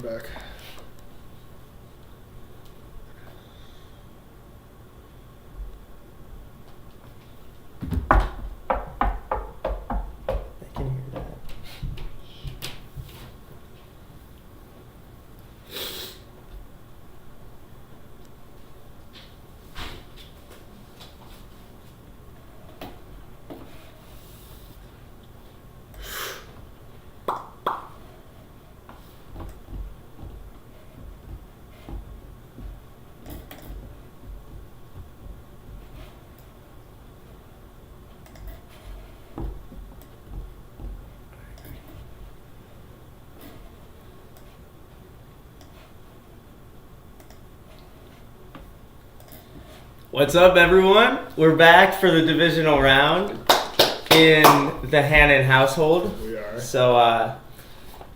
back. I can hear that. What's up, everyone? We're back for the divisional round in the Hannon household. We are. So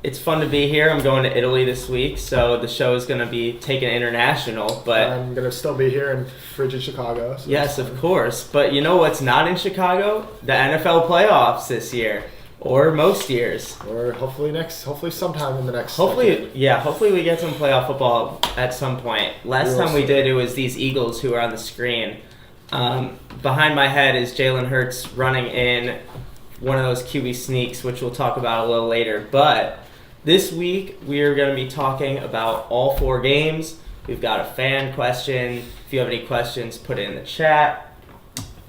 it's fun to be here. I'm going to Italy this week, so the show is going to be taken international. But I'm going to still be here in frigid Chicago. So yes, of course. But you know what's not in Chicago? The NFL playoffs this year, or most years. Or hopefully sometime in the next. Hopefully we get some playoff football at some point. Last time we did, it was these Eagles who are on the screen. Behind my head is Jalen Hurts running in one of those QB sneaks, which we'll talk about a little later. But this week, we are going to be talking about all 4 games. We've got a fan question. If you have any questions, put it in the chat.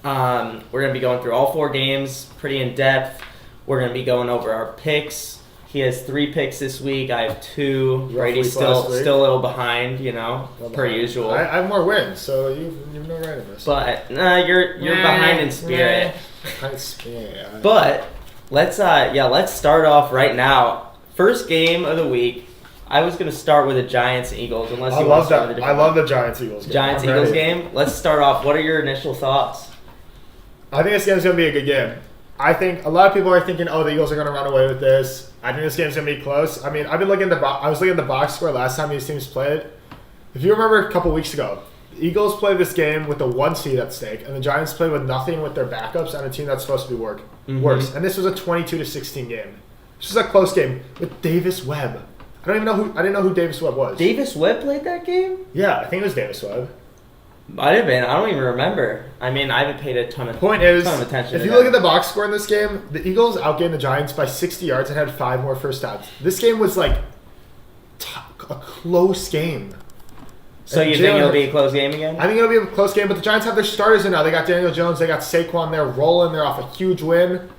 We're going to be going through all 4 games pretty in depth. We're going to be going over our picks. He has 3 picks this week. I have 2. Brady's still a little behind, per usual. I have more wins, so you've no right in this. But you're behind in spirit. But let's start off right now. First game of the week. I was gonna start with the Giants and Eagles, unless you want to start with a different I love the Giants Eagles game. Giants Eagles game. Let's start off. What are your initial thoughts? I think this game's gonna be a good game. I think a lot of people are thinking, the Eagles are gonna run away with this. I think this game's gonna be close. I mean, I was looking at the box score last time these teams played. If you remember a couple weeks ago, the Eagles played this game with the 1 seed at stake, and the Giants played with nothing with their backups and a team that's supposed to be worse. And this was a 22-16 game. This was a close game with Davis Webb. I didn't know who Davis Webb was. Davis Webb played that game? Yeah, I think it was Davis Webb. Might have been. I don't even remember. I mean, I haven't paid a ton of attention. If you look at the box score in this game, the Eagles outgained the Giants by 60 yards and had 5 more first downs. This game was like a close game. So you think it'll be a close game again? I think it'll be a close game, but the Giants have their starters in now. They got Daniel Jones, they got Saquon. They're rolling. They're off a huge win.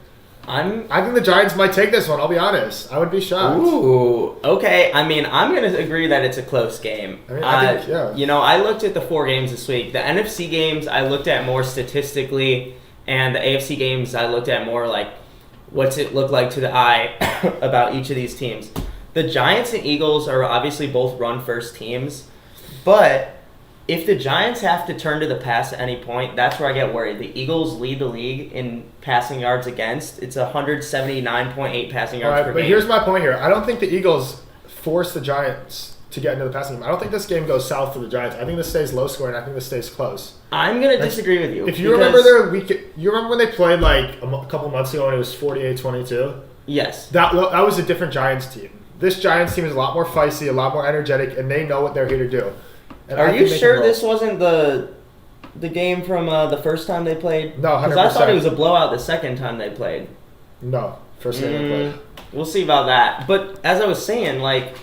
I think the Giants might take this one. I'll be honest. I would be shocked. Ooh, okay. I mean, I'm going to agree that it's a close game. I think, yeah. I looked at the 4 games this week. The NFC games I looked at more statistically, and the AFC games I looked at more like what's it look like to the eye about each of these teams. The Giants and Eagles are obviously both run-first teams, but if the Giants have to turn to the pass at any point, that's where I get worried. The Eagles lead the league in passing yards against. It's 179.8 passing yards per game. But here's my point here. I don't think the Eagles force the Giants to get into the passing game. I don't think this game goes south for the Giants. I think this stays low scoring. I think this stays close. I'm going to disagree with you. If you remember you remember when they played like a couple months ago and it was 48-22? Yes. That was a different Giants team. This Giants team is a lot more feisty, a lot more energetic, and they know what they're here to do. And are you sure this wasn't the game from the first time they played? No, 100%. Because I thought it was a blowout the second time they played. No, first game they played. We'll see about that. But as I was saying, like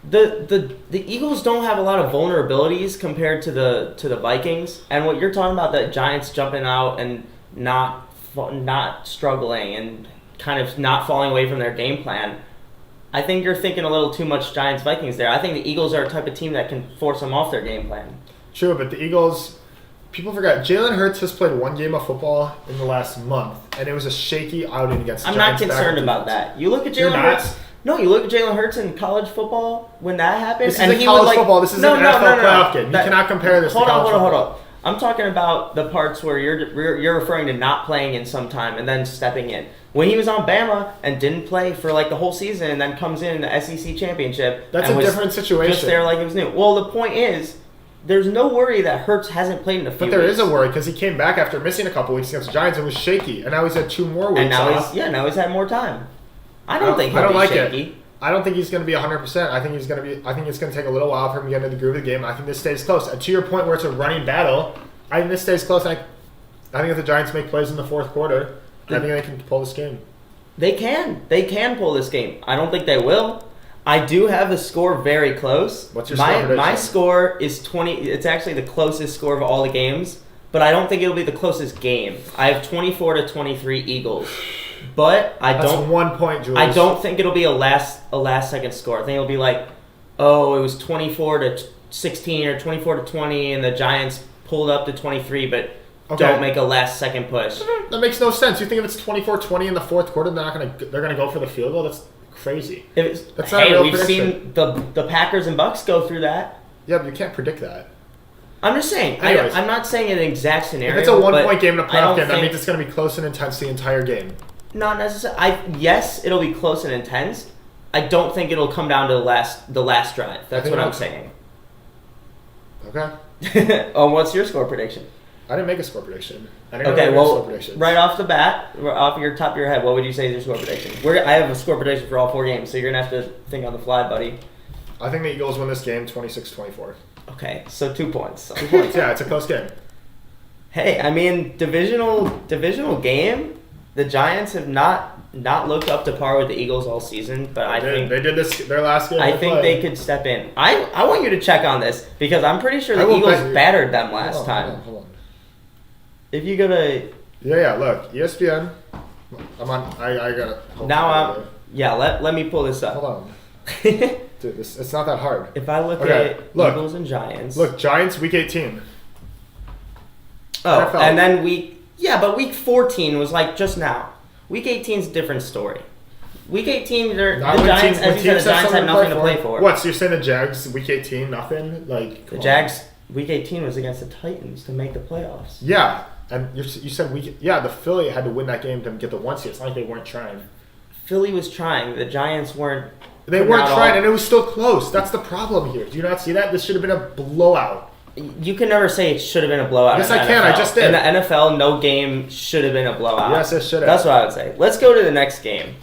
the Eagles don't have a lot of vulnerabilities compared to the Vikings. And what you're talking about, the Giants jumping out and not struggling and kind of not falling away from their game plan. I think you're thinking a little too much Giants-Vikings there. I think the Eagles are a type of team that can force them off their game plan. True, but the Eagles, people forgot, Jalen Hurts has played 1 game of football in the last month, and it was a shaky outing against the Giants. I'm not concerned about that. You look at Jalen Hurts. No, you look at Jalen Hurts in college football when that happened. This isn't college football. This is an NFL playoff game. You cannot compare this to college football. Hold on. I'm talking about the parts where you're referring to not playing in some time and then stepping in. When he was on Bama and didn't play for like the whole season and then comes in the SEC championship. That's a different situation. Just there like it was new. Well, the point is, there's no worry that Hurts hasn't played in a few weeks. But there is a worry because he came back after missing a couple weeks against the Giants and was shaky. And now he's had 2 more weeks off. Now he's had more time. I don't think he'll be shaky. I don't think he's going to be 100%. I think it's going to take a little while for him to get into the groove of the game. I think this stays close. And to your point where it's a running battle, I think this stays close. I think if the Giants make plays in the fourth quarter, I think they can pull this game. They can. They can pull this game. I don't think they will. I do have the score very close. What's your score prediction? My score is 20. It's actually the closest score of all the games, but I don't think it'll be the closest game. I have 24-23 Eagles. But That's 1 point, Jules. I don't think it'll be a last second score. I think it'll be like, it was 24-16 or 24-20, and the Giants pulled up to 23, but don't make a last second push. That makes no sense. You think if it's 24-20 in the fourth quarter, they're gonna go for the field goal? That's crazy. That's not a real we've prediction. seen the Packers and Bucks go through that. Yeah, but you can't predict that. I'm just saying. I'm not saying an exact scenario. If it's a 1 point game in a playoff game, that means it's gonna be close and intense the entire game. Not necessarily. Yes, it'll be close and intense. I don't think it'll come down to the last drive. That's what I'm saying. Okay. What's your score prediction? I didn't make a score prediction. Right off the bat, off your top of your head, what would you say is your score prediction? I have a score prediction for all 4 games, so you're going to have to think on the fly, buddy. I think the Eagles win this game 26-24. Okay, so 2 points. 2 points, yeah, it's a close game. Hey, I mean, divisional game. The Giants have not looked up to par with the Eagles all season, but I think they did this their last game. I think they could step in. I want you to check on this because I'm pretty sure the Eagles battered them last time. Hold on. If you go to look, ESPN. I'm on. I got it. Let me pull this up. Hold on. Dude, it's not that hard. If I look at Eagles and Giants. Look, Giants week 18. Oh, NFL. And then week 14 was like just now. Week 18 is a different story. Week 18, the Giants had nothing to play for. What? So you're saying the Jags week 18 nothing? Like the Jags week 18 was against the Titans to make the playoffs. Yeah, and you said the Philly had to win that game to get the 1 seed. It's not like they weren't trying. Philly was trying. The Giants weren't. They weren't trying, and it was still close. That's the problem here. Do you not see that? This should have been a blowout. You can never say it should have been a blowout. Yes, I can. I just did. In the NFL, no game should have been a blowout. Yes, it should have. That's what I would say. Let's go to the next game.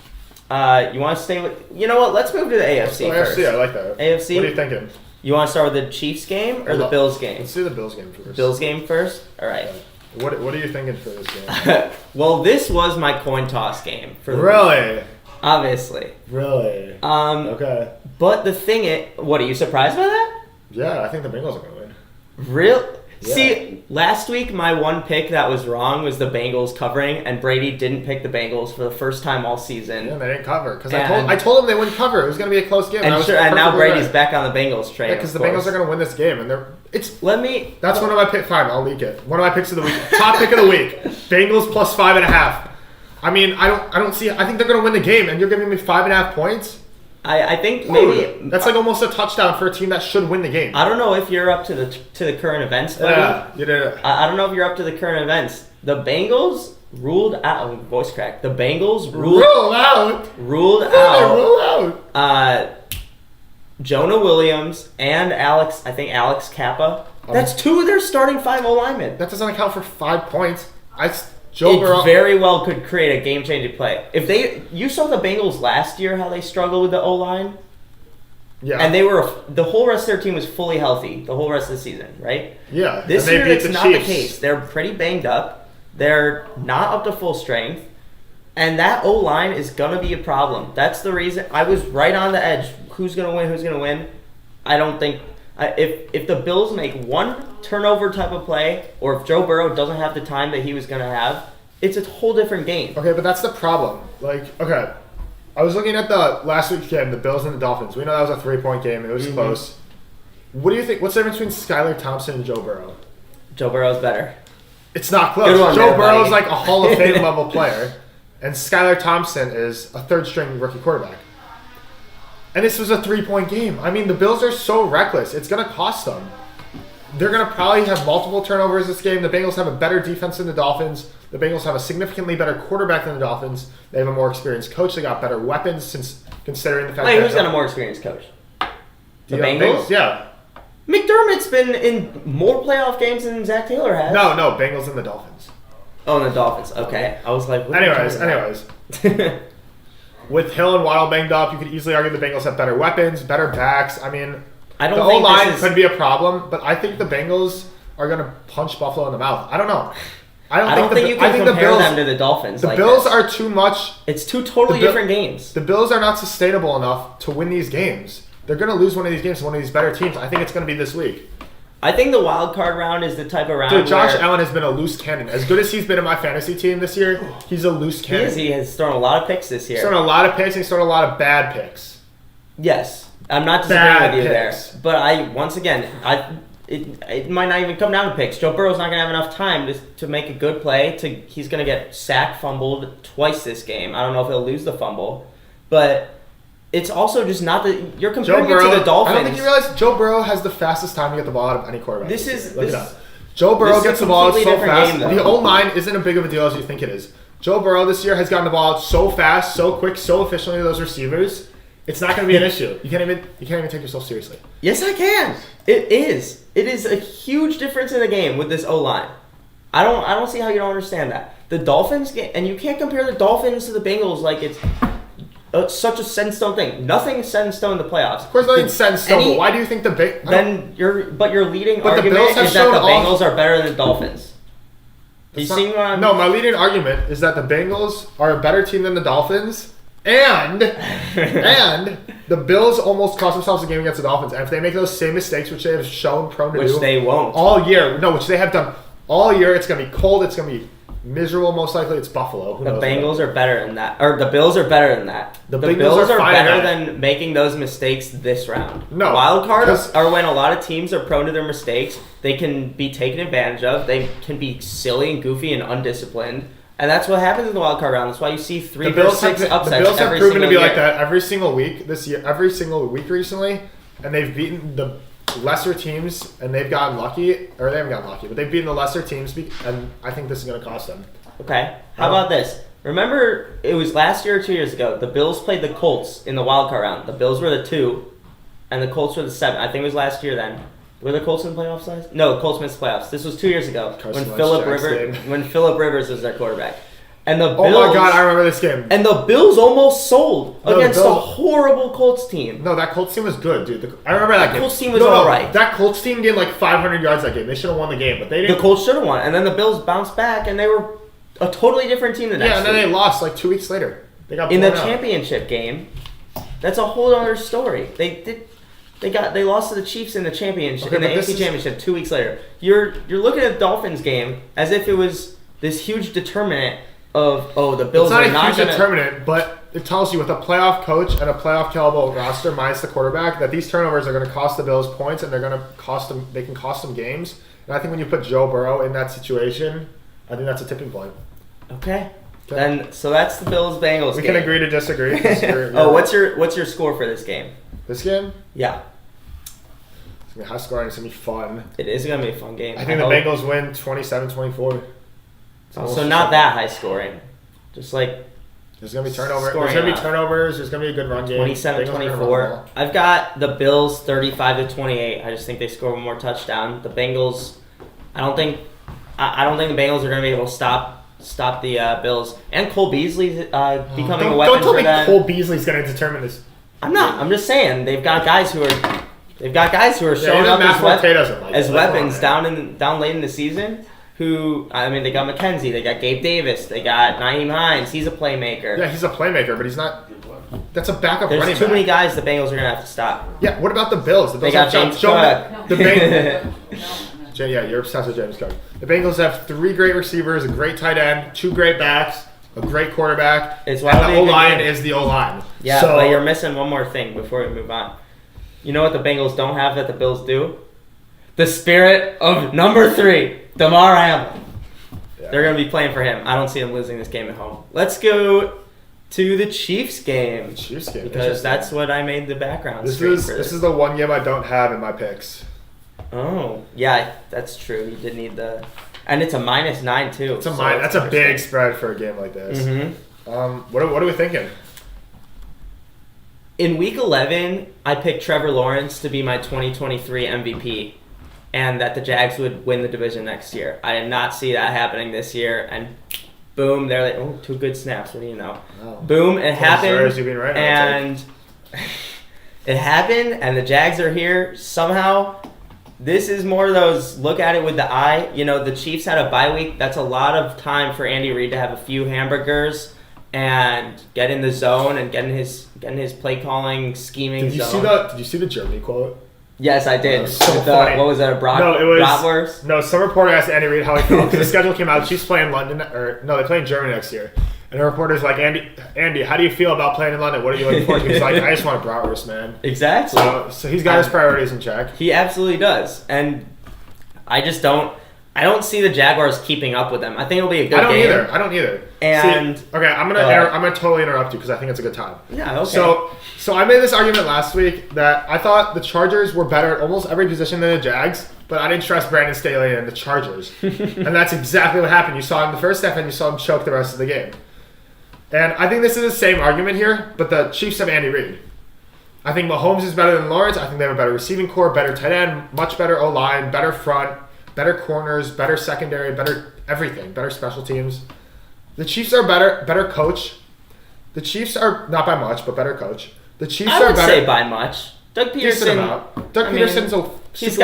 You want to stay with... You know what? Let's move to the AFC first. AFC, I like that. AFC? What are you thinking? You want to start with the Chiefs game or the Bills game? Let's do the Bills game first. Bills game first? All right. What are you thinking for this game? Well, this was my coin toss game. Really? Obviously. Really? Okay. But the thing what, are you surprised by that? Yeah, I think the Bengals are going to win. Real? Yeah. See, last week my one pick that was wrong was the Bengals covering, and Brady didn't pick the Bengals for the first time all season. Yeah, they didn't cover because I told them they wouldn't cover. It was going to be a close game. And now Brady's back on the Bengals train. Yeah, because the Bengals are going to win this game, and That's one of my picks. Fine, I'll leak it. One of my picks of the week. Top pick of the week. Bengals plus 5.5. I mean, I don't see. I think they're going to win the game, and you're giving me 5.5 points. I think maybe that's like almost a touchdown for a team that should win the game. I don't know if you're up to the current events, buddy. Yeah, you did it. I don't know if you're up to the current events. The Bengals ruled out. Voice crack. The Bengals ruled out Jonah Williams and Alex Kappa. That's 2 of their starting 5 O-linemen. That doesn't account for 5 points. It very well could create a game-changing play. You saw the Bengals last year, how they struggled with the O-line? Yeah. And the whole rest of their team was fully healthy the whole rest of the season, right? Yeah. This year, it's not the case. They're pretty banged up. They're not up to full strength. And that O-line is going to be a problem. That's the reason. I was right on the edge. Who's going to win? I don't think... If the Bills make one turnover type of play, or if Joe Burrow doesn't have the time that he was going to have, it's a whole different game. Okay, but that's the problem. I was looking at the last week's game, the Bills and the Dolphins. We know that was a 3-point game, and it was close. What do you think? What's the difference between Skylar Thompson and Joe Burrow? Joe Burrow's better. It's not close. Joe Burrow's like a Hall of Fame level player, and Skylar Thompson is a third-string rookie quarterback. And this was a 3-point game. I mean, the Bills are so reckless. It's going to cost them. They're going to probably have multiple turnovers this game. The Bengals have a better defense than the Dolphins. The Bengals have a significantly better quarterback than the Dolphins. They have a more experienced coach. They got better weapons since considering the fact who's got a more experienced coach? The Bengals? Yeah. McDermott's been in more playoff games than Zach Taylor has. No, Bengals and the Dolphins. Oh, and the Dolphins. Okay. I was like... Anyways. with Hill and Waddle banged up, you could easily argue the Bengals have better weapons, better backs. I mean, I don't the think O-line could be a problem, but I think the Bengals are going to punch Buffalo in the mouth. I don't know. I don't think you can compare them to the Dolphins. The Bills are too much. It's two totally different games. The Bills are not sustainable enough to win these games. They're going to lose one of these games to one of these better teams. I think it's going to be this week. I think the wild card round is the type of round. Dude, Josh Allen has been a loose cannon. As good as he's been in my fantasy team this year, he's a loose cannon. He has thrown a lot of picks this year. He's thrown a lot of picks, and he's thrown a lot of bad picks. Yes. I'm not disagreeing with you there. But once again, it might not even come down to picks. Joe Burrow's not going to have enough time to make a good play. He's going to get sacked, fumbled twice this game. I don't know if he'll lose the fumble. But it's also just not that you're comparing it to the Dolphins. I don't think you realize Joe Burrow has the fastest time to get the ball out of any quarterback. Joe Burrow gets the ball out so fast. The O-line isn't as big of a deal as you think it is. Joe Burrow this year has gotten the ball out so fast, so quick, so efficiently to those receivers. It's not going to be an issue. You can't even take yourself seriously. Yes, I can. It is. It is a huge difference in the game with this O-line. I don't see how you don't understand that. The Dolphins and you can't compare the Dolphins to the Bengals like it's such a set in stone thing. Nothing is set in stone in the playoffs. Of course, nothing's set in stone. But why do you think the your leading argument is that the Bengals are better than the Dolphins? No, my leading argument is that the Bengals are a better team than the Dolphins, and the Bills almost cost themselves a game against the Dolphins. And if they make those same mistakes, which they have shown prone to do, which they won't all year, which they have done all year, it's going to be cold. It's going to be miserable. Most likely, it's Buffalo. The Bengals are better than that, or the Bills are better than that. The Bills are better than making those mistakes this round. No, wild cards are when a lot of teams are prone to their mistakes. They can be taken advantage of. They can be silly and goofy and undisciplined, and that's what happens in the wild card round. That's why you see 3 versus 6 upsets. The Bills have proven to be year. like that every single week this year, every single week recently, and they've beaten the lesser teams, and they've gotten lucky, or they haven't gotten lucky, but they've beaten the lesser teams, and I think this is going to cost them. Okay. How about this? Remember, it was last year or 2 years ago, the Bills played the Colts in the wild card round. The Bills were the 2, and the Colts were the 7. I think it was last year then. Were the Colts in the playoffs last? No, the Colts missed the playoffs. This was 2 years ago when Phillip Rivers was their quarterback. And the Bills, oh my God, I remember this game. And the Bills almost sold against a horrible Colts team. No, that Colts team was good, dude. I remember that game. Colts team was all right. That Colts team gained like 500 yards that game. They should have won the game, but they didn't. The Colts should have won, and then the Bills bounced back, and they were a totally different team the next week. Yeah, and then they lost like 2 weeks later. They got in the championship game. That's a whole other story. They lost to the Chiefs in the championship in the AFC Championship 2 weeks later. You're looking at the Dolphins game as if it was this huge determinant of the Bills are not going to. It's not a huge determinant, but it tells you with a playoff coach and a playoff caliber roster minus the quarterback that these turnovers are going to cost the Bills points and they're going to cost them. They can cost them games. And I think when you put Joe Burrow in that situation, I think that's a tipping point. Okay. Then so that's the Bills-Bengals game. We can agree to disagree. What's your score for this game? This game? Yeah. It's going to be high scoring. It's going to be fun. It is going to be a fun game. I think the Bengals win 27-24. So not that high scoring. Just like there's going to be turnovers. There's going to be turnovers. There's going to be a good run game. 27-24. I've got the Bills 35-28. I just think they score one more touchdown. The Bengals, I don't think the Bengals are going to be able to stop the Bills. And Cole Beasley's becoming a weapon for them. Don't tell me Cole Beasley's going to determine this. I'm not. I'm just saying they've got guys who are showing up as weapons down late in the season. They got McKenzie, they got Gabe Davis, they got Nyheim Hines. He's a playmaker. Yeah, he's a playmaker, but he's not. That's a backup running back. There's too many guys the Bengals are going to have to stop. Yeah, what about the Bills? The Bills got James Cook. Yeah, you're obsessed with James Cook. The Bengals have 3 great receivers, a great tight end, 2 great backs, a great quarterback, and the O-line is the O-line. Yeah, but you're missing one more thing before we move on. You know what the Bengals don't have that the Bills do? The spirit of number 3, Damar Hamlin. Yeah. They're going to be playing for him. I don't see them losing this game at home. Let's go to the Chiefs game. Because that's what I made the background. This is the one game I don't have in my picks. Oh, yeah, that's true. You did need the... And it's a -9, too. That's a big spread for a game like this. Mm-hmm. What are we thinking? In Week 11, I picked Trevor Lawrence to be my 2023 MVP. And that the Jags would win the division next year. I did not see that happening this year, and Boom, they're like, oh, 2 good snaps. What do you know? Oh. Boom, it happened, Right and it happened, and the Jags are here somehow. This is more of those look at it with the eye. You know, the Chiefs had a bye week. That's a lot of time for Andy Reid to have a few hamburgers and get in the zone and get in his play calling, scheming zone. Did you see the Germany quote? Yes, I did. That was so funny. What was that? Bratwurst? No, some reporter asked Andy Reid how he felt because the schedule came out. Chiefs play in London, they play in Germany next year. And the reporter's like, Andy, how do you feel about playing in London? What are you looking for? He's like, I just want a bratwurst, man. Exactly. So he's got his priorities in check. He absolutely does. And I don't see the Jaguars keeping up with them. I think it'll be a good game. I don't either. And okay, I'm gonna totally interrupt you because I think it's a good time. Yeah, okay. So I made this argument last week that I thought the Chargers were better at almost every position than the Jags, but I didn't trust Brandon Staley and the Chargers. And that's exactly what happened. You saw him the first half and you saw him choke the rest of the game. And I think this is the same argument here, but the Chiefs have Andy Reid. I think Mahomes is better than Lawrence. I think they have a better receiving core, better tight end, much better O-line, better front, better corners, better secondary, better everything, better special teams. The Chiefs are better coach. The Chiefs are not by much, but better coach. The Chiefs I are would better. say by much. Doug Peterson. Peterson's a he's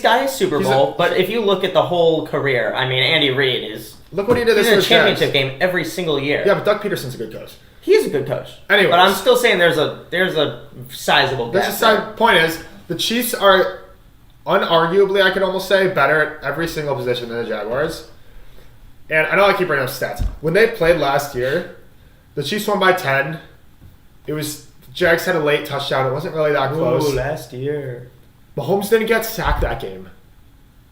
got his Super Bowl, but if you look at the whole career, I mean, Andy Reid is. Look what he did. He's in a championship game every single year. Yeah, but Doug Peterson's a good coach. He is a good coach. Anyway, but I'm still saying there's a sizable gap. Point is, the Chiefs are unarguably, I could almost say, better at every single position than the Jaguars. And I know I keep bringing up stats. When they played last year, the Chiefs won by 10. It was Jags had a late touchdown. It wasn't really that close. Ooh, last year. Mahomes didn't get sacked that game.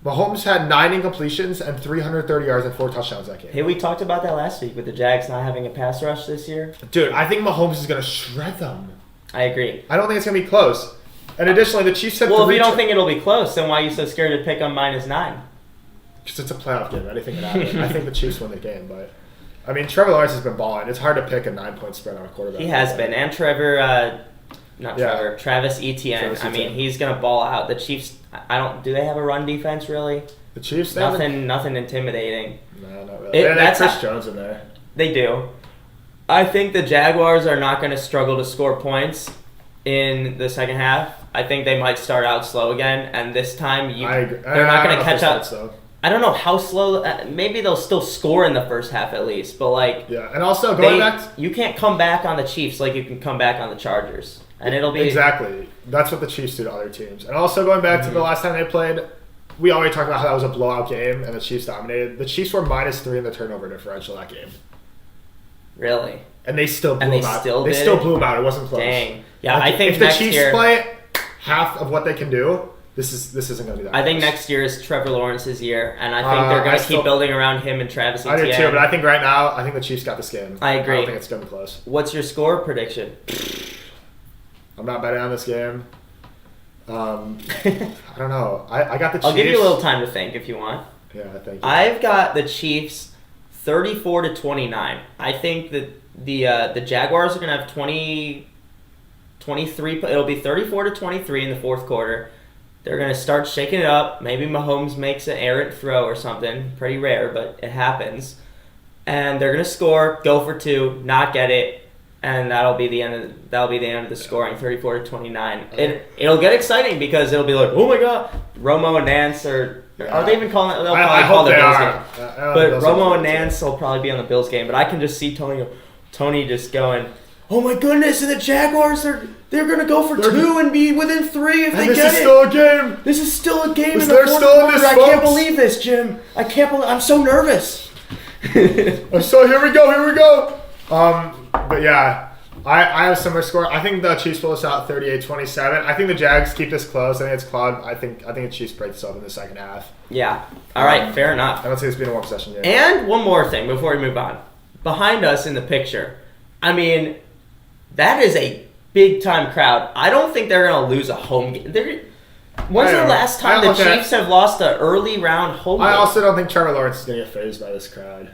Mahomes had 9 incompletions and 330 yards and 4 touchdowns that game. Hey, we talked about that last week with the Jags not having a pass rush this year. Dude, I think Mahomes is going to shred them. I agree. I don't think it's going to be close. And additionally, the Chiefs had Well, if you don't think it'll be close, then why are you so scared to pick on -9? Because it's a playoff game. Anything can happen. I think the Chiefs win the game, but I mean, Trevor Lawrence has been balling. It's hard to pick a 9-point spread on a quarterback. He has been, and Travis Etienne. I mean, he's gonna ball out. The Chiefs. Do they have a run defense really? The Chiefs. Nothing intimidating. No, not really. They have Chris Jones in there. They do. I think the Jaguars are not going to struggle to score points in the second half. I think they might start out slow again, and this time they're not going to catch up. I don't know how slow. Maybe they'll still score in the first half at least, but and also going back, you can't come back on the Chiefs like you can come back on the Chargers, and it'll be exactly. That's what the Chiefs do to other teams. And also going back to the last time they played, we already talked about how that was a blowout game and the Chiefs dominated. The Chiefs were -3 in the turnover differential that game. Really? And they still blew them out. They still blew them out. It wasn't close. Dang. Yeah, I think if the Chiefs play half of what they can do, this isn't going to be that. I think next year is Trevor Lawrence's year, and I think they're going to keep building around him and Travis Etienne. I do too, but I think right now, the Chiefs got this game. I agree. I don't think it's going to be close. What's your score prediction? I'm not betting on this game. I don't know. I got the Chiefs. I'll give you a little time to think if you want. Yeah, thank you. I've got the Chiefs 34-29. I think that the Jaguars are going to have 23. It'll be 34-23 in the fourth quarter. They're going to start shaking it up. Maybe Mahomes makes an errant throw or something. Pretty rare, but it happens. And they're going to score, go for 2, not get it, and that'll be the end of the scoring, 34-29. It'll get exciting because it'll be like, oh my God, Romo and Nance are they even calling it? They'll probably call the Bills game. But Romo and Nance will probably be on the Bills game. But I can just see Tony just going, oh my goodness, and the Jaguars they're gonna go for 2 and be within 3 if they get it. This is still a game. This is still a game in the they're fourth still quarter. in this, I can't believe this, Jim. I'm so nervous. So here we go. But yeah, I have a similar score. I think the Chiefs pull us out 38-27. I think the Jags keep this close. I think it's close. I think the Chiefs break this up in the second half. Yeah. All right. Fair enough. I don't think it's been a 1-possession game. And one more thing before we move on. Behind us in the picture, I mean, that is a big-time crowd. I don't think they're going to lose a home game. When's the last time the Chiefs have lost an early round home game? I also don't think Trevor Lawrence is going to get fazed by this crowd.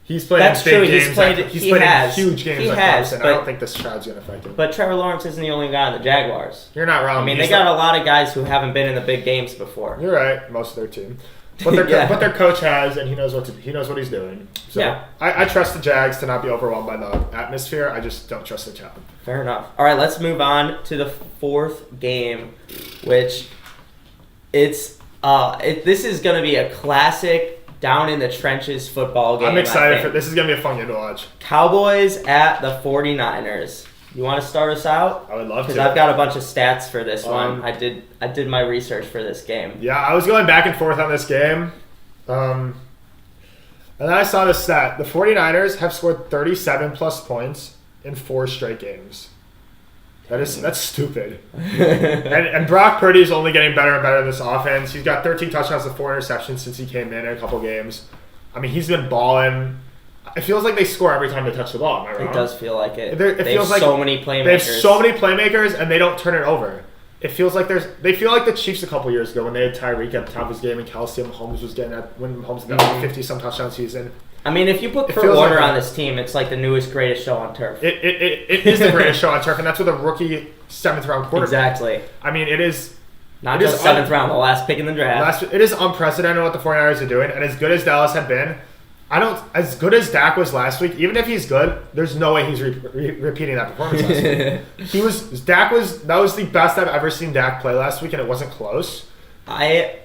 He's played in big games. He's played in huge games like Clemson. I don't think this crowd's going to affect him. But Trevor Lawrence isn't the only guy on the Jaguars. You're not wrong. I mean, they got a lot of guys who haven't been in the big games before. You're right. Most of their team. But their coach has, and he knows what he's doing. So Yeah. I trust the Jags to not be overwhelmed by the atmosphere. I just don't trust the Chapman. Fair enough. All right, let's move on to the fourth game, which this is going to be a classic down in the trenches football game. I'm excited for this. Is going to be a fun game to watch. Cowboys at the 49ers. You want to start us out? I would love to. Because I've got a bunch of stats for this one. I did my research for this game. Yeah, I was going back and forth on this game. And then I saw this stat. The 49ers have scored 37-plus points in 4 straight games. That's stupid. and Brock Purdy's only getting better and better in this offense. He's got 13 touchdowns and 4 interceptions since he came in a couple games. I mean, he's been balling. It feels like they score every time they touch the ball. Am I wrong? It does feel like it. They have so many playmakers. They have so many playmakers, and they don't turn it over. It feels like they feel like the Chiefs a couple years ago when they had Tyreek at the top of his game and Kelsey and Mahomes was getting when Mahomes got 50-some touchdown season. I mean, if you put Kurt Warner on this team, it's like the newest greatest show on turf. It is the greatest show on turf, and that's with a rookie 7th-round quarterback. Exactly. I mean, it is... Not just 7th round, the last pick in the draft. It is unprecedented what the 49ers are doing, and as good as Dallas had been, as good as Dak was last week, even if he's good, there's no way he's repeating that performance last week. That was the best I've ever seen Dak play last week, and it wasn't close. I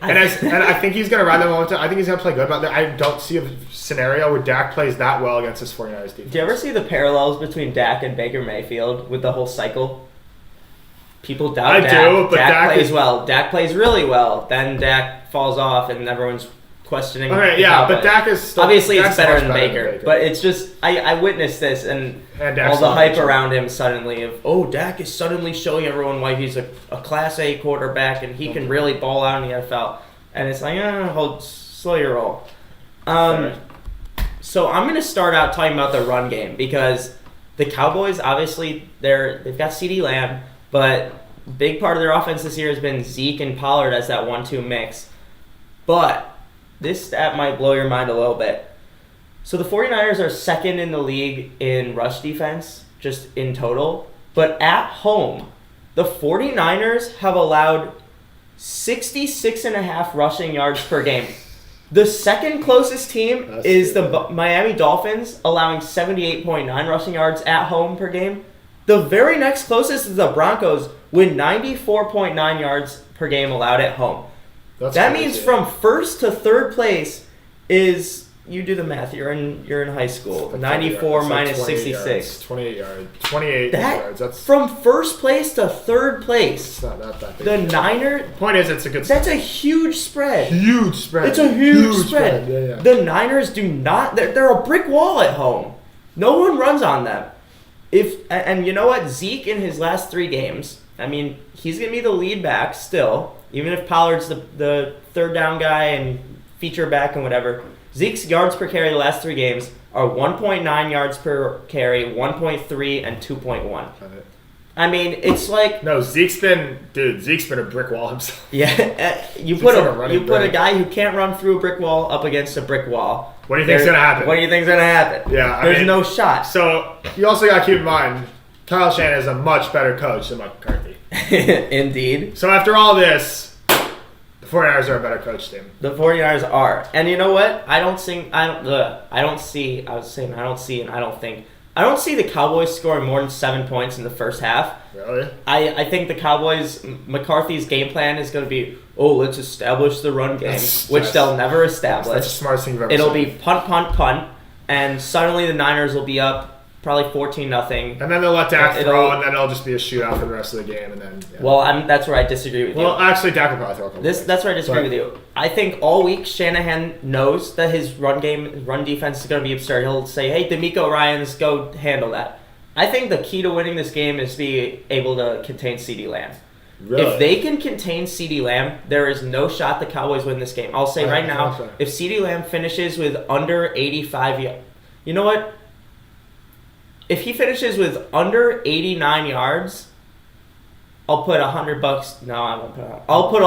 think he's going to ride that momentum. I think he's going to play good, but I don't see a scenario where Dak plays that well against this 49ers defense. Do you ever see the parallels between Dak and Baker Mayfield with the whole cycle? People doubt Dak. I do, but Dak plays well. Dak plays really well. Then Dak falls off, and everyone's questioning. Okay, yeah, but Dak is still... Obviously, it's better than Baker. But it's just... I witnessed this, and all the hype around him suddenly of, Dak is suddenly showing everyone why he's a Class A quarterback, and he can really ball out in the NFL. And it's like, slow your roll. So I'm going to start out talking about the run game, because the Cowboys, obviously, they've got CeeDee Lamb, but a big part of their offense this year has been Zeke and Pollard as that 1-2 mix. But this stat might blow your mind a little bit. So the 49ers are second in the league in rush defense, just in total. But at home, the 49ers have allowed 66.5 rushing yards per game. The second closest team is the Miami Dolphins, allowing 78.9 rushing yards at home per game. The very next closest is the Broncos, with 94.9 yards per game allowed at home. That means from first to third place is, you do the math, you're in high school. 94 minus 66. 28 yards. That's from first place to third place. It's not that big. The Niners... Point is, it's a good... That's a huge spread. Huge spread. It's a huge spread. Yeah. The Niners do not... They're a brick wall at home. No one runs on them. And you know what? Zeke in his last 3 games, I mean, he's going to be the lead back still, even if Pollard's the third down guy and feature back and whatever. Zeke's yards per carry the last 3 games are 1.9 yards per carry, 1.3, and 2.1. I mean, it's like... No, Zeke's been a brick wall himself. Yeah, you put a guy who can't run through a brick wall up against a brick wall. What do you think's going to happen? What do you think's going to happen? Yeah, There's no shot. So, you also got to keep in mind, Kyle Shanahan is a much better coach than Mike McCarthy. Indeed. So, after all this, the 49ers are a better coach team. The 49ers are. And you know what? I don't see the Cowboys scoring more than 7 points in the first half. Really? I think the Cowboys, McCarthy's game plan is going to be, let's establish the run game, which they'll never establish. That's the smartest thing you've ever It'll seen. be punt, punt, punt, and suddenly the Niners will be up probably 14-0. And then they'll let Dak throw, and then it'll just be a shootout for the rest of the game. And then, yeah. Well, that's where I disagree with you. Well, actually, Dak will probably throw a couple. That's where I disagree with you. I think all week Shanahan knows that his run defense is going to be absurd. He'll say, "Hey, DeMeco Ryans, go handle that." I think the key to winning this game is to be able to contain CeeDee Lamb. Really? If they can contain CeeDee Lamb, there is no shot the Cowboys win this game. I'll say right now, if CeeDee Lamb finishes with under 85 yards, you know what? If he finishes with under 89 yards, I'll put $100. No, I won't put. I'll put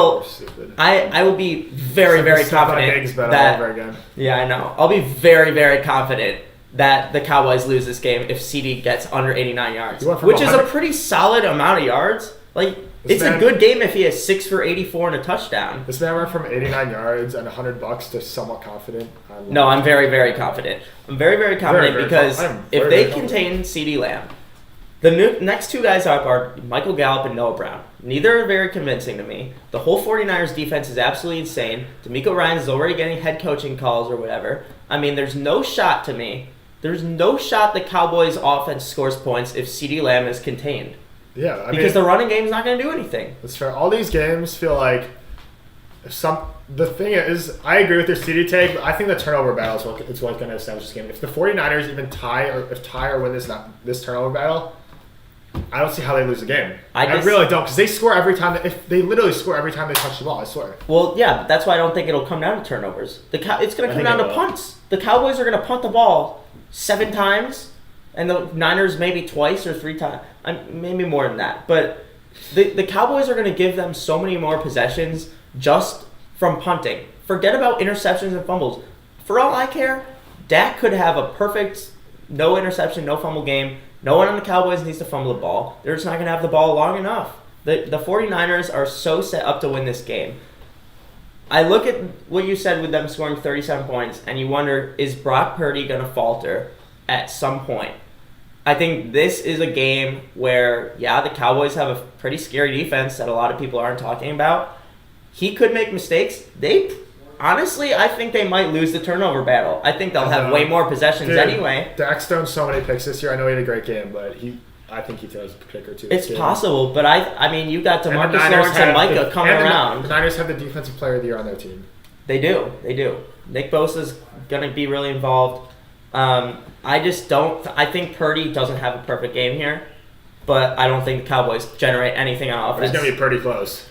I will be very, very confident that. Yeah, I know. I'll be very, very confident that the Cowboys lose this game if CD gets under 89 yards, which is a pretty solid amount of yards. Like, It's a good game if he has 6 for 84 and a touchdown. This man went from 89 yards and $100 to somewhat confident. No, I'm very, very confident. I'm very, very confident because if they contain CeeDee Lamb, the next two guys up are Michael Gallup and Noah Brown. Neither are very convincing to me. The whole 49ers defense is absolutely insane. D'Amico Ryans is already getting head coaching calls or whatever. I mean, there's no shot to me. There's no shot the Cowboys' offense scores points if CeeDee Lamb is contained. Yeah, because the running game's not going to do anything. That's fair. All these games feel like the thing is, I agree with your CD take, but I think the turnover battle is what's going to establish this game. If the 49ers even tie or win this turnover battle, I don't see how they lose the game. I really don't, because they score every time. They literally score every time they touch the ball, I swear. Well, yeah, but that's why I don't think it'll come down to turnovers. It's going to come down to punts. The Cowboys are going to punt the ball 7 times, and the Niners maybe twice or 3 times. Maybe more than that. But the Cowboys are going to give them so many more possessions just from punting. Forget about interceptions and fumbles. For all I care, Dak could have a perfect no interception, no fumble game. No one on the Cowboys needs to fumble the ball. They're just not going to have the ball long enough. The 49ers are so set up to win this game. I look at what you said with them scoring 37 points, and you wonder, is Brock Purdy going to falter at some point? I think this is a game where, yeah, the Cowboys have a pretty scary defense that a lot of people aren't talking about. He could make mistakes. Honestly, I think they might lose the turnover battle. I think they'll have way more possessions anyway. Dak's thrown so many picks this year. I know he had a great game, but I think he throws a pick or two. It's possible, but I mean, you got DeMarcus Lawrence and Micah coming around. The Niners have the defensive player of the year on their team. They do. Nick Bosa's going to be really involved. I think Purdy doesn't have a perfect game here, but I don't think the Cowboys generate anything on offense. It's going to be pretty close.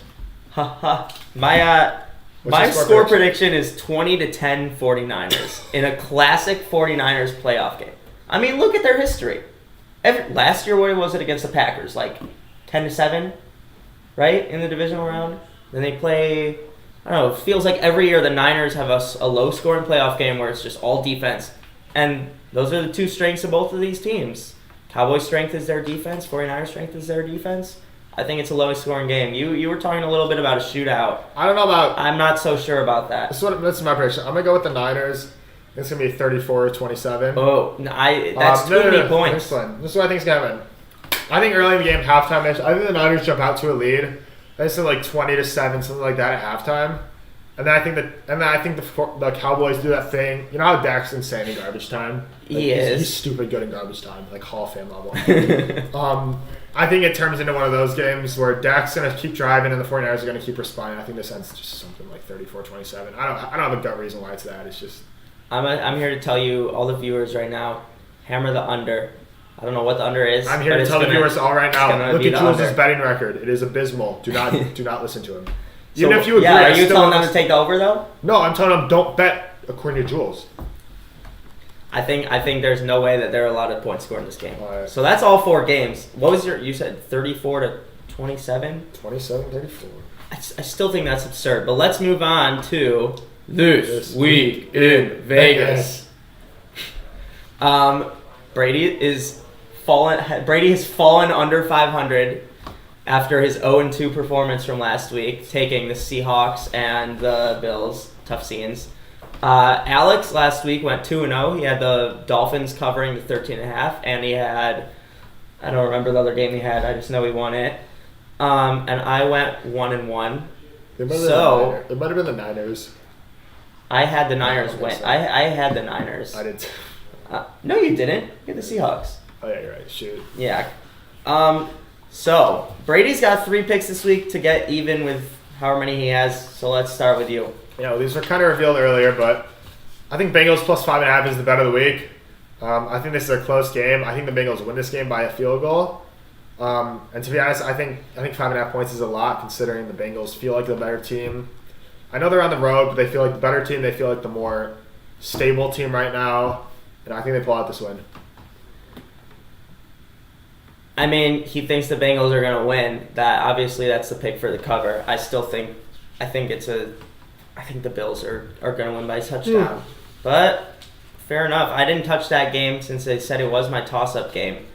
My score prediction is 20-10 49ers in a classic 49ers playoff game. I mean, look at their history. Last year, what was it against the Packers? Like 10-7, right, in the divisional round? Then they play, I don't know, it feels like every year the Niners have a low-scoring playoff game where it's just all defense. And those are the two strengths of both of these teams. Cowboys' strength is their defense. 49ers' strength is their defense. I think it's a low-scoring game. You were talking a little bit about a shootout. I don't know about... I'm not so sure about that. That's my prediction. I'm going to go with the Niners. It's going to be 34-27. Oh, that's too many points. This is what I think is going to happen. I think early in the game, halftime-ish, I think the Niners jump out to a lead. I said like 20-7, something like that at halftime. And then I think the Cowboys do that thing. You know how Dak's insane in garbage time? He's stupid good in garbage time, like Hall of Fame level. I think it turns into one of those games where Dak's going to keep driving and the 49ers are going to keep responding. I think this ends just something like 34-27. I don't have a gut reason why it's that. It's just... I'm here to tell you, all the viewers right now, hammer the under. I don't know what the under is. I'm here to tell the viewers all right now. Look at Jules' betting record. It is abysmal. Do not listen to him. Even if you agree, are you telling them to take the over though? No, I'm telling them don't bet according to Jules. I think there's no way that there are a lot of points scored in this game. Right. So that's all 4 games. What was you said 34-27? 27-34. I still think that's absurd. But let's move on to this week in Vegas. Brady has fallen under 500 after his 0-2 performance from last week, taking the Seahawks and the Bills. Tough scenes. Alex last week went 2-0. He had the Dolphins covering the 13.5, and he had, I don't remember the other game he had. I just know he won it. And I went 1-1. It might have been the Niners. I had the Niners win. I had the Niners. I did. No, you didn't. You had the Seahawks. Oh yeah, you're right. Shoot. Yeah. So Brady's got 3 picks this week to get even with however many he has. So let's start with you. Yeah, these were kind of revealed earlier, but I think Bengals plus 5.5 is the bet of the week. I think this is a close game. I think the Bengals win this game by a field goal. And to be honest, I think 5.5 points is a lot considering the Bengals feel like the better team. I know they're on the road, but they feel like the better team. They feel like the more stable team right now, and I think they pull out this win. I mean, he thinks the Bengals are going to win. That's the pick for the cover. I think the Bills are going to win by a touchdown. But fair enough. I didn't touch that game since they said it was my toss-up game.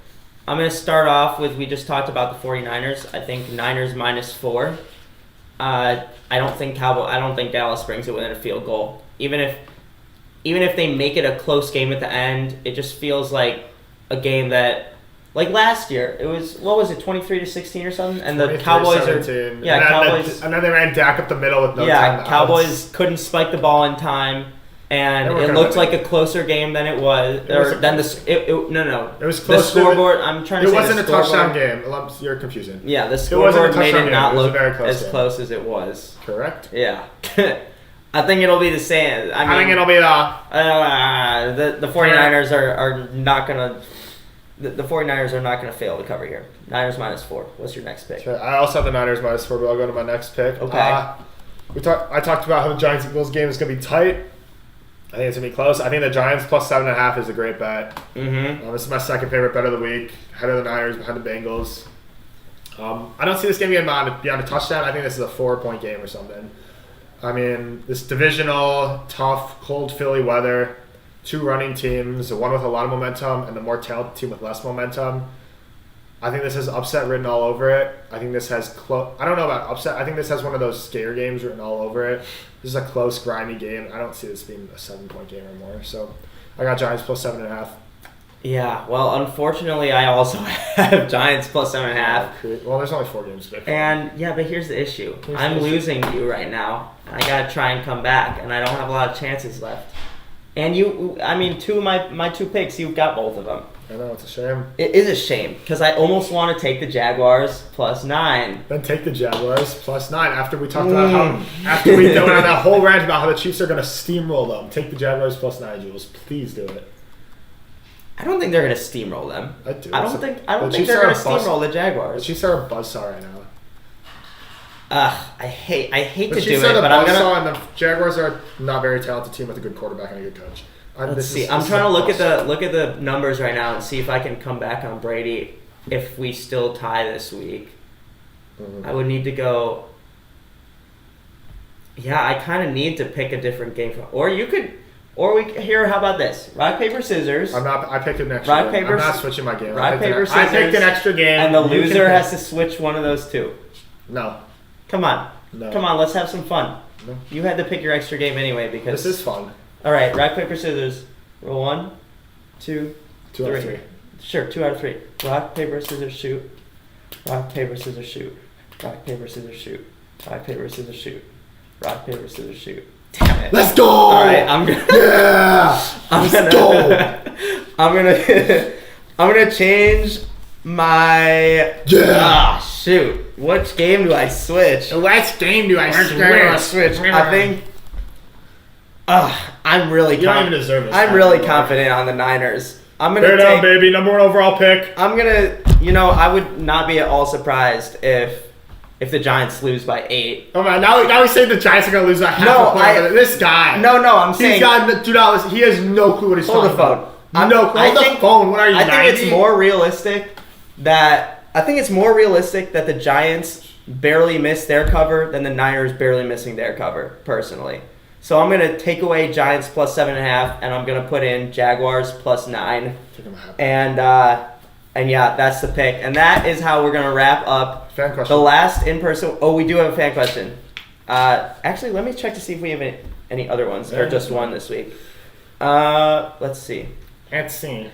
I'm going to start off with, we just talked about the 49ers. I think Niners -4. I don't think Dallas brings it within a field goal. Even if they make it a close game at the end, it just feels like a game that, like last year, it was, what was it, 23-16 or something? And the Cowboys 17. Cowboys. And then they ran Dak up the middle with no time. Yeah, Cowboys couldn't spike the ball in time. And it looked like a closer game than it was. It was It was close. The scoreboard, I'm trying to say it wasn't a touchdown game. You're confusing. Yeah, the scoreboard made it not look as close as it was. Correct. Yeah. I think it'll be the same. I think it'll be the 49ers are not gonna. The 49ers are not gonna fail to cover here. Niners -4. What's your next pick? I also have the Niners -4, but I'll go to my next pick. Okay. I talked about how the Giants Eagles game is gonna be tight. I think it's gonna be close. I think the Giants +7.5 is a great bet. Mm-hmm. This is my second favorite bet of the week, ahead of the Niners, behind the Bengals. I don't see this game getting beyond a touchdown. I think this is a 4-point game or something. I mean, this divisional, tough, cold Philly weather, two running teams, one with a lot of momentum and the more talented team with less momentum. I think this has upset written all over it. I think this has I don't know about upset. I think this has one of those scare games written all over it. This is a close, grimy game. I don't see this being a 7-point game or more. So I got Giants +7.5. Yeah, well, unfortunately, I also have Giants +7.5. Well, there's only 4 games to pick. And yeah, but here's the issue. I'm losing to you right now. I gotta try and come back, and I don't have a lot of chances left. And my 2 picks, you've got both of them. I know, it's a shame. It is a shame, because I almost want to take the Jaguars +9. Then take the Jaguars +9 after we talked about after we went on that whole rant about how the Chiefs are going to steamroll them. Take the Jaguars +9, Jules. Please do it. I don't think they're going to steamroll them. I do. I don't think they're going to steamroll the Jaguars. The Chiefs are a buzzsaw right now. I hate to do it, but I'm gonna. And the Jaguars are not very talented team with a good quarterback and a good coach. Let's see. I'm trying to look at the numbers right now and see if I can come back on Brady if we still tie this week. Mm-hmm. I would need to go. Yeah, I kind of need to pick a different game here. How about this? Rock, paper, scissors. I picked an extra. Rock, paper. I'm not switching my game. Rock, paper, scissors. I picked an extra game, and the loser has to switch one of those 2. No. Come on. No. Come on. Let's have some fun. No. You had to pick your extra game anyway because this is fun. All right, rock, paper, scissors. Roll 1, 2, 2 out of 3. Sure, 2 out of 3. Rock, paper, scissors, shoot. Rock, paper, scissors, shoot. Rock, paper, scissors, shoot. Rock, paper, scissors, shoot. Rock, paper, scissors, shoot. Damn it. Let's go! All right, I'm gonna change my. Yeah. Shoot. Which game do I switch? Which game do I switch? I think. I'm really. You don't even deserve this. I'm really confident on the Niners. I'm gonna. Bear down, baby. Number 1 overall pick. I'm gonna. I would not be at all surprised if the Giants lose by 8. Oh man, now we say the Giants are gonna lose by half a point. This guy. No, I'm saying. He has no clue what he's talking about. Hold the phone. Hold the phone. What are you? I think it's more realistic that the Giants barely miss their cover than the Niners barely missing their cover. Personally. So I'm going to take away Giants +7.5, and I'm going to put in Jaguars +9. And yeah, that's the pick. And that is how we're going to wrap up fan question. The last in-person. Oh, we do have a fan question. Actually, let me check to see if we have any other ones, or just one this week. Let's see. Let's see.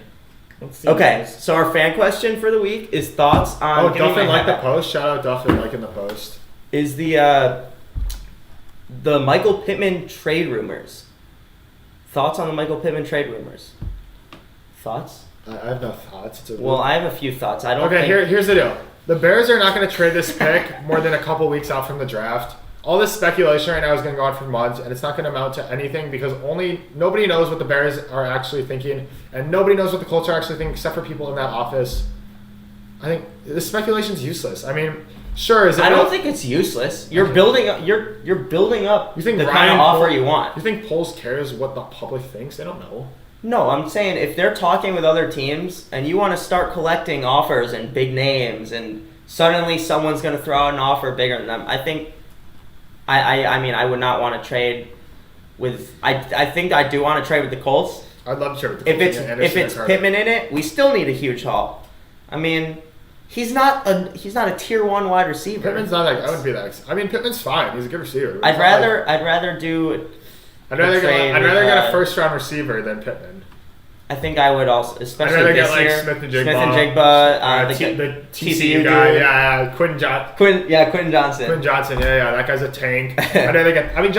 Okay, so our fan question for the week is thoughts on... Oh, Duffin liked the post. Shout out Duffin liking the post. Is the Michael Pittman trade rumors. Thoughts on the Michael Pittman trade rumors? Thoughts? I have no thoughts. I have a few thoughts. Here's the deal. The Bears are not going to trade this pick more than a couple weeks out from the draft. All this speculation right now is going to go on for months, and it's not going to amount to anything because nobody knows what the Bears are actually thinking, and nobody knows what the Colts are actually thinking except for people in that office. I think this speculation is useless. I mean, sure. I don't think it's useless. You're building up. You're building up. You think the kind of offer you want? You think polls cares what the public thinks? They don't know. No, I'm saying if they're talking with other teams and you want to start collecting offers and big names, and suddenly someone's going to throw out an offer bigger than them, I think. I mean, I would not want to trade with. I think I do want to trade with the Colts. I'd love to trade with the Colts. If it's Pittman in it, we still need a huge haul. I mean, he's not a tier 1 wide receiver. Pittman's not like I wouldn't be that. I mean, Pittman's fine. He's a good receiver. I'd rather do. I'd rather get a first round receiver than Pittman. I think I would also, especially I'd rather this get year. Smith and Jigba. The TCU guy, yeah, Quentin Johnson. Quentin Johnson. Quentin Johnson, yeah, that guy's a tank. I'd rather get. I mean,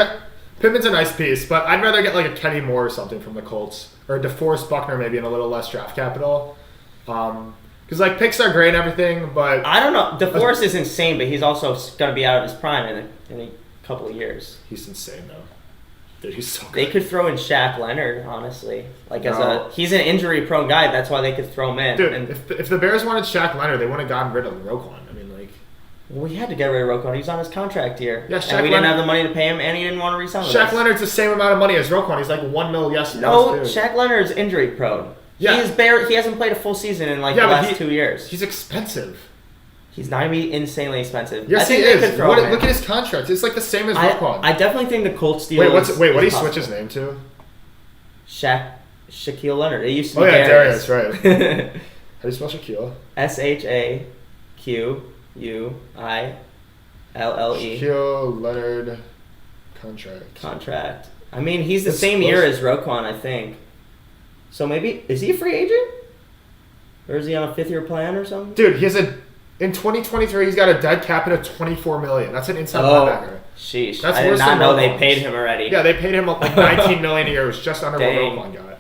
Pittman's a nice piece, but I'd rather get like a Kenny Moore or something from the Colts, or a DeForest Buckner maybe in a little less draft capital. Because like picks are great and everything, but I don't know. DeForest is insane, but he's also going to be out of his prime in a couple of years. He's insane though. Dude, he's so good. They could throw in Shaq Leonard, honestly. He's an injury-prone guy. That's why they could throw him in. Dude, if the Bears wanted Shaq Leonard, they wouldn't have gotten rid of Roquan. I mean, like, we had to get rid of Roquan. He was on his contract here. Yeah, Shaq and we didn't have the money to pay him, and he didn't want to resign with us. Shaq Leonard's the same amount of money as Roquan. He's like $1 million. Yes, no, Shaq Leonard's injury-prone. Yeah. He hasn't played a full season in the last 2 years. He's expensive. He's not going to be insanely expensive. Yes, he is. Look at his contract. It's like the same as Roquan. I definitely think the Colts deal. What did he switch his name to? Shaquille Leonard. It used to be Darius, right. How do you spell Shaquille? ShaquUille. Shaquille Leonard contract. I mean, he's the same year as Roquan, I think. So maybe, is he a free agent? Or is he on a 5th-year plan or something? Dude, in 2023, he's got a dead cap of $24 million. That's an inside linebacker. Sheesh. That's I did not know they paid him already. Yeah, they paid him like $19 million a year. It was just under what Roquan got.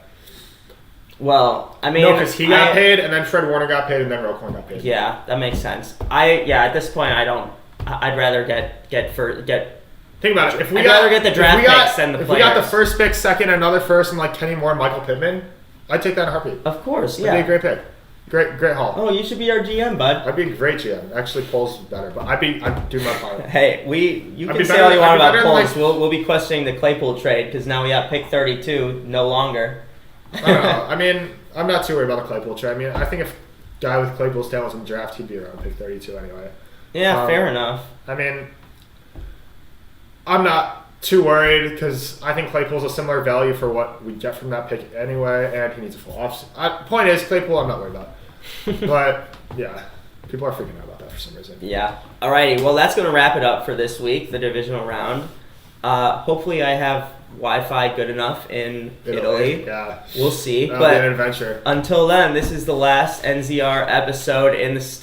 Well, I mean... No, because he got paid, and then Fred Warner got paid, and then Roquan got paid. Yeah, that makes sense. At this point, I'd rather get Think about it. I'd rather get the draft picks than the players. If we got the first pick, second, another first, and like Kenny Moore and Michael Pittman, I'd take that in a heartbeat. Of course, yeah. That'd be a great pick. Great haul. Oh, you should be our GM, bud. I'd be a great GM. Actually, Poles is better, but I'd do my part. Hey, you can say all you want about Poles. We'll be questioning the Claypool trade because now we got pick 32 no longer. I don't know. I mean, I'm not too worried about the Claypool trade. I mean, I think if a guy with Claypool's talent was in the draft, he'd be around pick 32 anyway. Yeah, fair enough. I mean, I'm not too worried because I think Claypool's a similar value for what we get from that pick anyway, and he needs a full offseason. Point is, Claypool, I'm not worried about. But, yeah, people are freaking out about that for some reason. Yeah. Alrighty, well, that's going to wrap it up for this week, the divisional round. Hopefully I have Wi-Fi good enough in Italy. Yeah. We'll see. That'll be an adventure. Until then, this is the last NZR episode in the States.